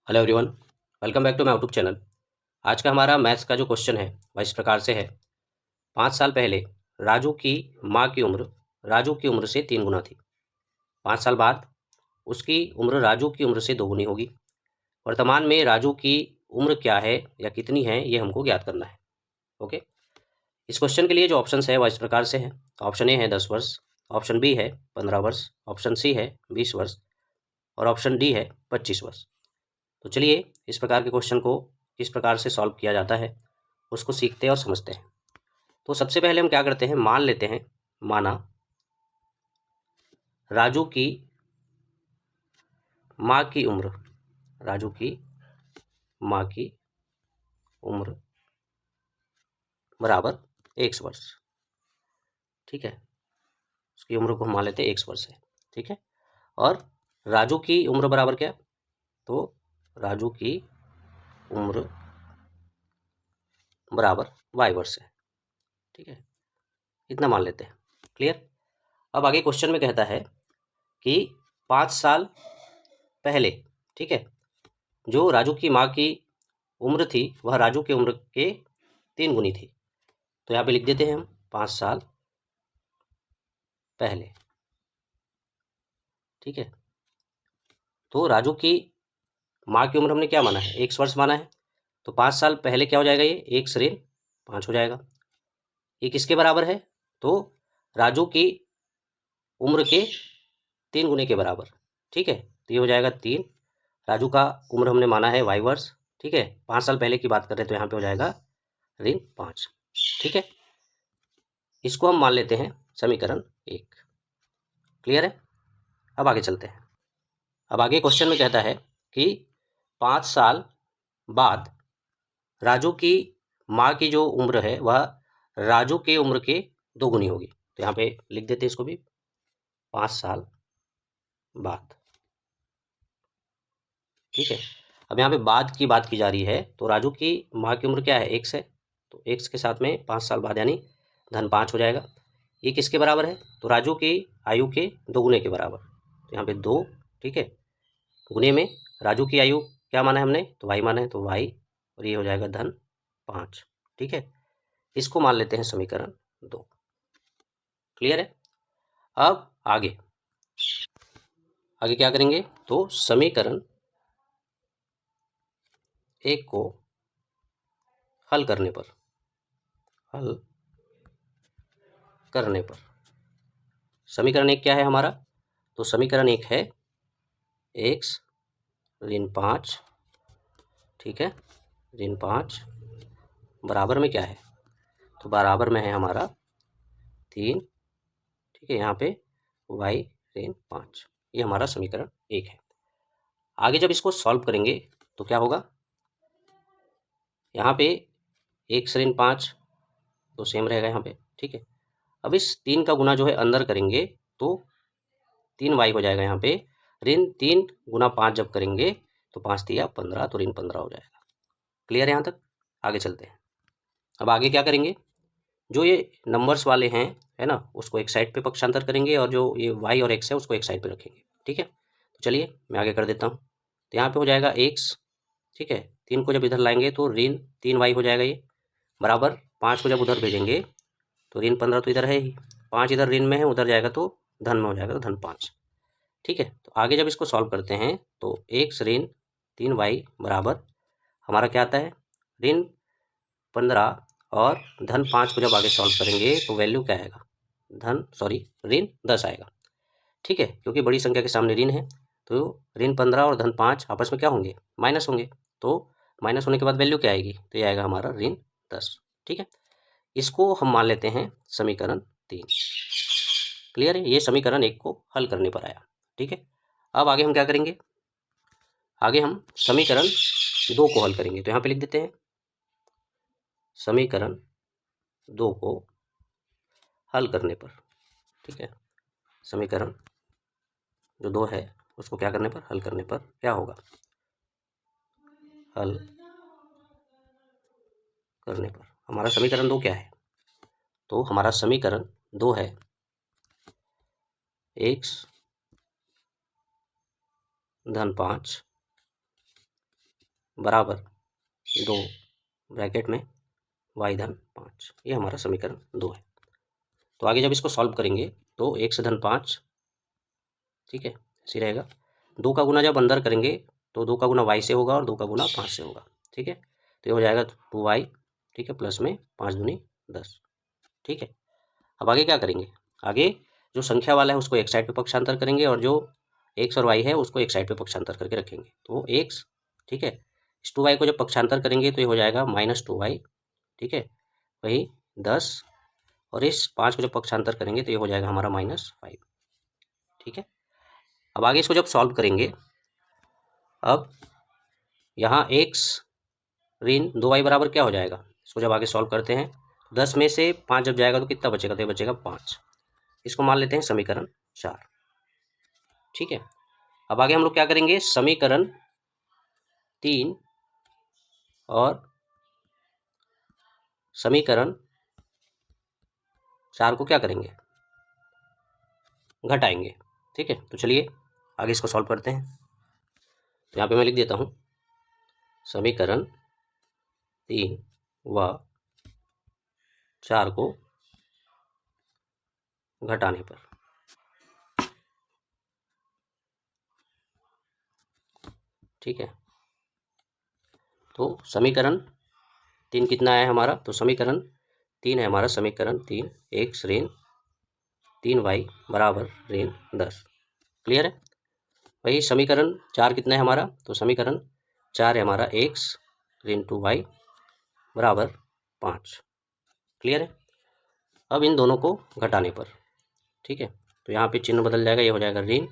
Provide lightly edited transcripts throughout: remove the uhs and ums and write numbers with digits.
Hello everyone, welcome back to my YouTube channel. आज का हमारा मैथ्स का जो क्वेश्चन है वह इस प्रकार से है। 5 साल पहले राजू की माँ की उम्र राजू की उम्र से 3 गुना थी। 5 साल बाद उसकी उम्र राजू की उम्र से 2 गुनी होगी। वर्तमान में राजू की उम्र क्या है या कितनी है, ये हमको ज्ञात करना है। ओके, इस क्वेश्चन के लिए जो ऑप्शन है वह इस प्रकार से है। ऑप्शन ए है 10 वर्ष, ऑप्शन बी है 15 वर्ष, ऑप्शन सी है 20 वर्ष और ऑप्शन डी है 25 वर्ष। तो चलिए इस प्रकार के क्वेश्चन को किस प्रकार से सॉल्व किया जाता है उसको सीखते हैं और समझते हैं। तो सबसे पहले हम क्या करते हैं, मान लेते हैं, माना राजू की माँ की उम्र राजू की माँ की उम्र बराबर 1 वर्ष। ठीक है, उसकी उम्र को हम मान लेते हैं 1 वर्ष है। ठीक है, और राजू की उम्र बराबर क्या, तो राजू की उम्र बराबर y वर्ष है। ठीक है, इतना मान लेते हैं। क्लियर। अब आगे क्वेश्चन में कहता है कि 5 साल पहले, ठीक है, जो राजू की माँ की उम्र थी वह राजू की उम्र के 3 गुनी थी। तो यहाँ पे लिख देते हैं हम 5 साल पहले। ठीक है, तो राजू की माँ की उम्र हमने क्या माना है, 1 वर्ष माना है। तो 5 साल पहले क्या हो जाएगा, ये 1 × 5 हो जाएगा। ये किसके बराबर है, तो राजू की उम्र के 3 गुने के बराबर। ठीक है, तो ये हो जाएगा 3। राजू का उम्र हमने माना है y वर्ष। ठीक है, 5 साल पहले की बात कर रहे हैं तो यहाँ पे हो जाएगा ऋण 5। ठीक है, इसको हम मान लेते हैं समीकरण 1। क्लियर है। अब आगे चलते हैं। अब आगे क्वेश्चन में कहता है कि 5 साल बाद राजू की माँ की जो उम्र है वह राजू के उम्र के 2 गुनी होगी। तो यहाँ पे लिख देते हैं इसको भी 5 साल बाद। ठीक है, अब यहाँ पे बाद की बात की जा रही है, तो राजू की माँ की उम्र क्या है, 1 है। तो 1 के साथ में 5 साल बाद यानी धन 5 हो जाएगा। ये किसके बराबर है, तो राजू की आयु के 2 गुने के बराबर। तो यहाँ पे 2, ठीक है, गुने में राजू की आयु क्या माना है हमने, तो y माना है, तो y, और ये हो जाएगा धन 5। ठीक है, इसको मान लेते हैं समीकरण 2। क्लियर है। अब आगे आगे क्या करेंगे, तो समीकरण 1 को हल करने पर समीकरण 1 क्या है हमारा, तो समीकरण 1 है x ऋण 5, ठीक है, ऋण 5 बराबर में क्या है, तो बराबर में है हमारा 3। ठीक है, यहाँ पे y ऋण 5, ये हमारा समीकरण 1 है। आगे जब इसको सॉल्व करेंगे तो क्या होगा, यहाँ पे x ऋण 5 तो सेम रहेगा यहाँ पे। ठीक है, अब इस 3 का गुना जो है अंदर करेंगे तो 3y हो जाएगा। यहाँ पे ऋण 3 × 5 जब करेंगे तो 5 × 15, तो ऋण 15 हो जाएगा। क्लियर है यहाँ तक। आगे चलते हैं। अब आगे क्या करेंगे, जो ये नंबर्स वाले हैं, है ना, उसको एक साइड पे पक्षांतर करेंगे और जो ये y और x है उसको एक साइड पे रखेंगे। ठीक है, तो चलिए मैं आगे कर देता हूँ। तो यहाँ पे हो जाएगा x, ठीक है, 3 को जब इधर लाएंगे तो ऋण 3y हो जाएगा, ये बराबर 5 को जब उधर भेजेंगे तो ऋण 15 तो इधर है ही, 5 इधर ऋण में है, उधर जाएगा तो धन में हो जाएगा, तो धन 5। ठीक है, तो आगे जब इसको सॉल्व करते हैं तो x ऋण 3y बराबर हमारा क्या आता है, ऋण 15, और धन 5 को जब आगे सॉल्व करेंगे तो वैल्यू क्या आएगा, ऋण 10 आएगा। ठीक है, क्योंकि बड़ी संख्या के सामने ऋण है तो ऋण 15 और धन 5 आपस में क्या होंगे, माइनस होंगे। तो माइनस होने के बाद वैल्यू क्या आएगी, तो ये आएगा हमारा ऋण 10। ठीक है, इसको हम मान लेते हैं समीकरण 3। क्लियर है, ये समीकरण 1 को हल करने पर आया। ठीक है, अब आगे हम क्या करेंगे, आगे हम समीकरण 2 को हल करेंगे। तो यहाँ पे लिख देते हैं समीकरण 2 को हल करने पर। ठीक है, समीकरण जो 2 है उसको क्या करने पर, हल करने पर क्या होगा, हल करने पर हमारा समीकरण 2 क्या है, तो हमारा समीकरण 2 है x धन 5 बराबर 2 ब्रैकेट में y धन 5, ये हमारा समीकरण 2 है। तो आगे जब इसको सॉल्व करेंगे तो x धन 5, ठीक है, ऐसे रहेगा। 2 का गुना जब अंदर करेंगे तो 2 का गुना y से होगा और 2 का गुना 5 से होगा, ठीक है। तो ये हो जाएगा 2y, ठीक है, प्लस में 5 दूनी 10, ठीक है। अब आगे क्या करेंगे, आगे जो संख्या वाला है उसको एक साइड पे पक्षांतर करेंगे और जो x और y है उसको एक साइड पे पक्षांतर करके रखेंगे। तो x, ठीक है, इस 2y को जब पक्षांतर करेंगे तो ये हो जाएगा -2y, ठीक है, वही 10, और इस 5 को जब पक्षांतर करेंगे तो ये हो जाएगा हमारा -5, ठीक है। अब आगे इसको जब सॉल्व करेंगे, अब यहाँ x ऋण 2y बराबर क्या हो जाएगा, इसको जब आगे सॉल्व करते हैं 10 में से 5 जब जाएगा तो कितना बचेगा, तो ये बचेगा 5। इसको मान लेते हैं समीकरण 4, ठीक है। अब आगे हम लोग क्या करेंगे, समीकरण 3 और समीकरण 4 को क्या करेंगे, घटाएंगे, ठीक है। तो चलिए आगे इसको सॉल्व करते हैं। तो यहाँ पे मैं लिख देता हूँ समीकरण 3 व 4 को घटाने पर, ठीक है। तो समीकरण 3 कितना है हमारा, तो समीकरण 3 है हमारा, समीकरण 3 x ऋण 3y बराबर ऋण 10, क्लियर है। वही समीकरण 4 कितना है हमारा, तो समीकरण 4 है हमारा x ऋण 2y बराबर 5, क्लियर है। अब इन दोनों को घटाने पर, ठीक है, तो यहाँ पे चिन्ह बदल जाएगा, ये हो जाएगा ऋण,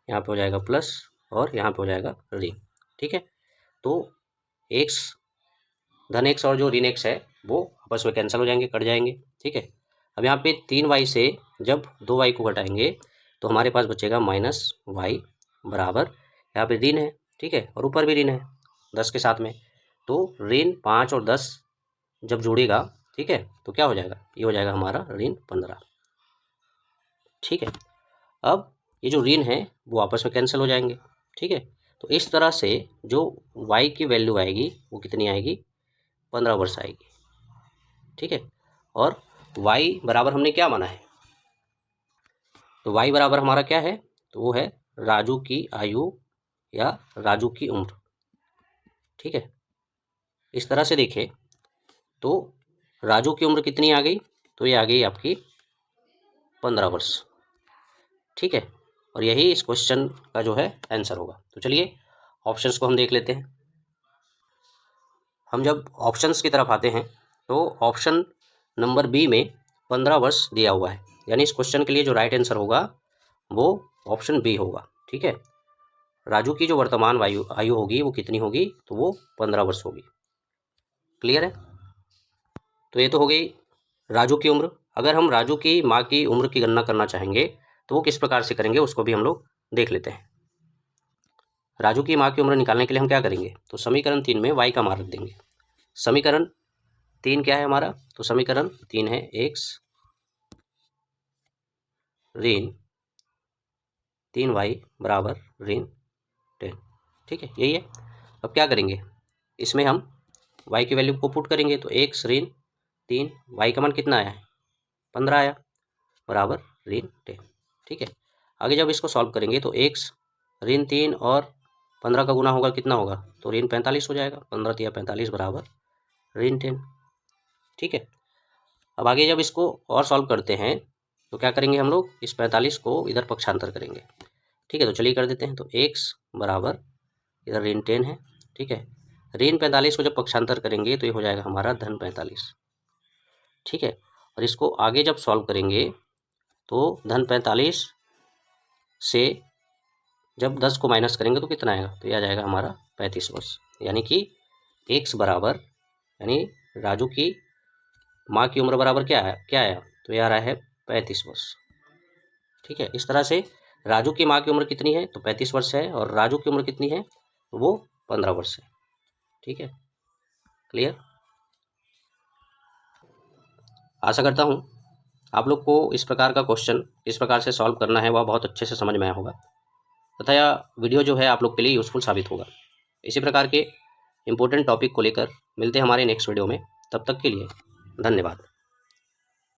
यहाँ पे हो जाएगा प्लस और यहाँ पे हो जाएगा ऋण, ठीक है। तो x धन x और जो ऋण x है वो आपस में कैंसिल हो जाएंगे, कट जाएंगे, ठीक है। अब यहाँ पे 3y से जब 2y को घटाएंगे तो हमारे पास बचेगा -y बराबर, यहाँ पे ऋण है, ठीक है, और ऊपर भी ऋण है 10 के साथ में, तो ऋण 5 और 10 जब जोड़ेगा, ठीक है, तो क्या हो जाएगा, ये हो जाएगा हमारा ऋण 15, ठीक है। अब ये जो ऋण है वो आपस में कैंसिल हो जाएंगे, ठीक है। तो इस तरह से जो y की वैल्यू आएगी वो कितनी आएगी, 15 वर्ष आएगी, ठीक है। और y बराबर हमने क्या माना है, तो y बराबर हमारा क्या है, तो वो है राजू की आयु या राजू की उम्र, ठीक है। इस तरह से देखें तो राजू की उम्र कितनी आ गई, तो ये आ गई आपकी 15 वर्ष, ठीक है। और यही इस क्वेश्चन का जो है आंसर होगा। तो चलिए ऑप्शंस को हम देख लेते हैं। हम जब ऑप्शंस की तरफ आते हैं तो ऑप्शन नंबर बी में 15 वर्ष दिया हुआ है, यानी इस क्वेश्चन के लिए जो राइट आंसर होगा वो ऑप्शन बी होगा, ठीक है। राजू की जो वर्तमान आयु होगी वो कितनी होगी, तो वो 15 वर्ष होगी, क्लियर है। तो ये तो हो गई राजू की उम्र। अगर हम राजू की माँ की उम्र की गणना करना चाहेंगे तो वो किस प्रकार से करेंगे, उसको भी हम लोग देख लेते हैं। राजू की माँ की उम्र निकालने के लिए हम क्या करेंगे, तो समीकरण 3 में y का मान रख देंगे। समीकरण 3 क्या है हमारा, तो समीकरण 3 है x ऋण 3y बराबर ऋण 10, ठीक है, यही है। अब क्या करेंगे, इसमें हम y की वैल्यू को पुट करेंगे, तो x ऋण 3, y का मान कितना आया है, 15 आया, बराबर ऋण 10, ठीक है। आगे जब इसको सॉल्व करेंगे तो x ऋण 3 और 15 का गुना होगा, कितना होगा, तो ऋण 45 हो जाएगा, 15 या 45 बराबर ऋण 10, ठीक है। अब आगे जब इसको और सॉल्व करते हैं तो क्या करेंगे हम लोग, इस 45 को इधर पक्षांतर करेंगे, ठीक है। तो चलिए कर देते हैं। तो x बराबर इधर ऋण 10 है, ठीक है, ऋण 45 को जब पक्षांतर करेंगे तो ये हो जाएगा हमारा धन 45, ठीक है। और इसको आगे जब सॉल्व करेंगे तो धन 45 से जब 10 को माइनस करेंगे तो कितना आएगा, तो यह आ जाएगा हमारा 35 वर्ष, यानी कि x बराबर, यानी राजू की माँ की उम्र बराबर क्या आया, तो यह आ रहा है 35 वर्ष, ठीक है। इस तरह से राजू की माँ की उम्र कितनी है, तो 35 वर्ष है, और राजू की उम्र कितनी है, तो वो 15 वर्ष है, ठीक है, क्लियर। आशा करता हूँ आप लोग को इस प्रकार का क्वेश्चन किस प्रकार से सॉल्व करना है वह बहुत अच्छे से समझ में आया होगा, तथा यह वीडियो जो है आप लोग के लिए यूज़फुल साबित होगा। इसी प्रकार के इंपॉर्टेंट टॉपिक को लेकर मिलते हैं हमारे नेक्स्ट वीडियो में। तब तक के लिए धन्यवाद।